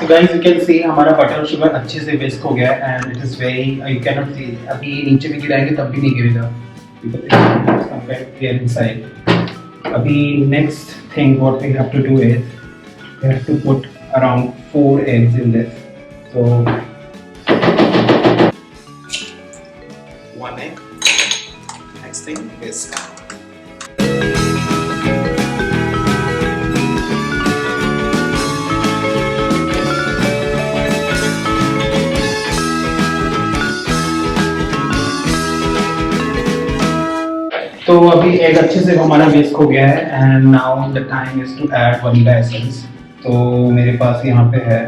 Guys you can see हमारा butter और sugar अच्छे से विस्क हो गया है and it is very you can not see अभी नीचे भी गिराएंगे तब भी नहीं गिरेगा बिकॉज़ इनसाइड। अभी next thing what we have to do is we have to put around 4 eggs in this. So 1 egg. Next thing whisk. तो अभी एग अच्छे से हमारा विस्क हो गया है and now the time is to add vanilla essence. तो मेरे पास यहाँ पे है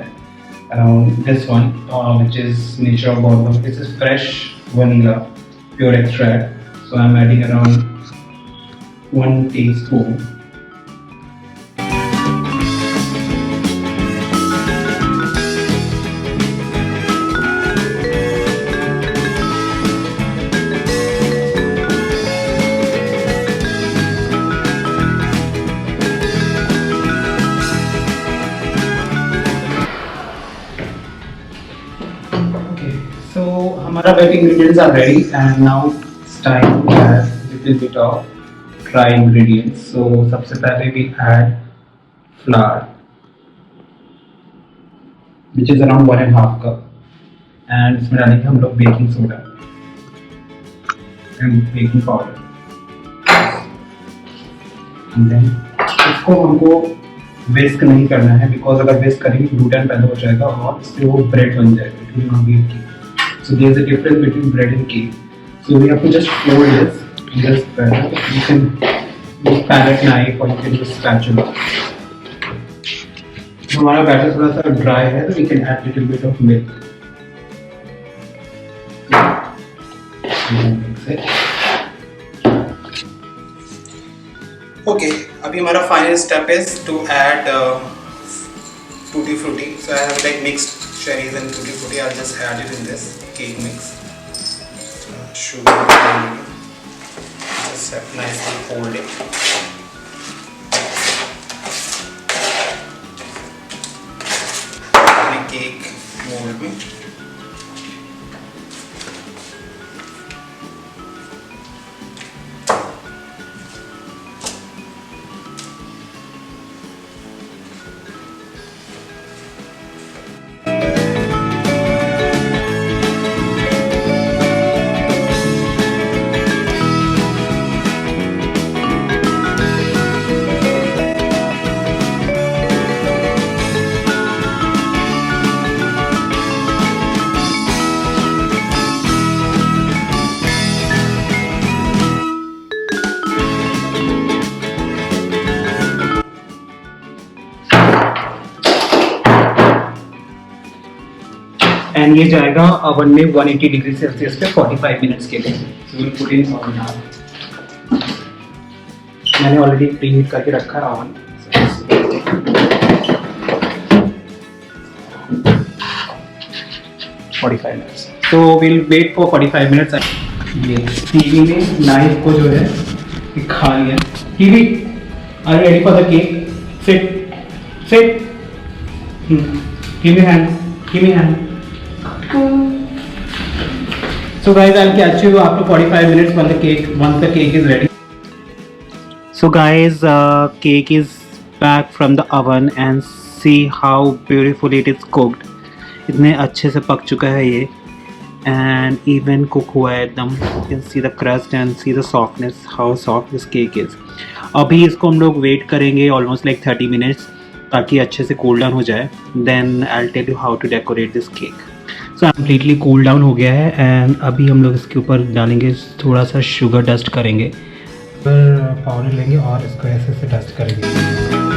around this one which is nature of bottle, this is fresh vanilla pure extract. So I am adding around 1 teaspoon. So हमारा wet ingredients are ready and now it's time to add little bit of dry ingredients. So सबसे पहले we add flour which is around 1.5 cup and इसमें डालेंगे हम लोग baking soda and baking powder and then इसको हमको whisk नहीं करना है because अगर whisk करेंगे gluten पैदा हो जाएगा और इससे वो bread बन जाएगा, it will not be a cake. So there is a difference between bread and cake. So we have to just fold this in this batter. You can use palette knife or you can use spatula. तो हमारा batter थोड़ा सा dry है तो we can add little bit of milk. Okay, अभी हमारा final step is to add tutti frutti. So I have like mixed cherries and tutti frutti. I'll just add it in this cake mix. Sugar, just have nicely fold it. अपने cake mold में and ये जाएगा oven में 180 degree Celsius पे 45 minutes के लिए। So we'll put in oven now. मैंने already pre heat करके रखा है oven. 45 minutes. So we'll wait for 45 minutes. ये टीवी ने नाइफ को जो है ये खा लिया। TV, are you ready for the cake? Sit. Give me hand. So guys, I'll catch you after 45 minutes once the cake is ready. So guys, cake is back from the oven and see how beautifully it is cooked. इतने अच्छे से पक चुका है ये and even cook हुआ है एकदम. You can see the crust and see the softness, how soft this cake is. अभी इसको हम लोग वेट करेंगे almost like 30 minutes ताकि अच्छे से cool down हो जाए. Then I'll tell you how to decorate this cake. So completely cool down हो गया है एंड अभी हम लोग इसके ऊपर डालेंगे थोड़ा सा शुगर डस्ट करेंगे, फिर पाउडर लेंगे और इसको ऐसे से डस्ट करेंगे।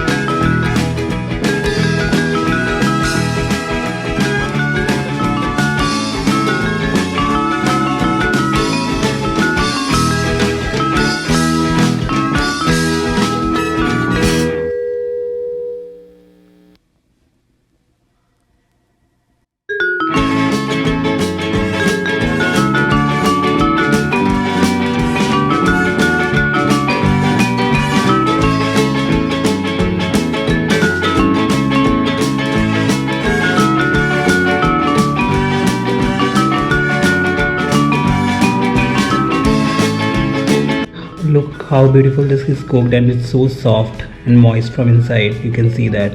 how beautiful this is cooked, and it's so soft and moist from inside. You can see that.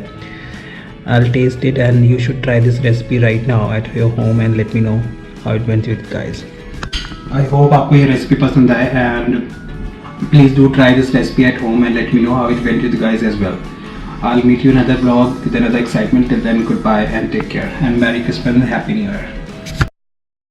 I'll taste it, and you should try this recipe right now at your home and let me know how it went with you guys. I hope आपको ये recipe पसंद आए, and please do try this recipe at home and let me know how it went with you guys as well. I'll meet you in another vlog with another excitement. Till then, goodbye and take care, and Merry Christmas and Happy New Year.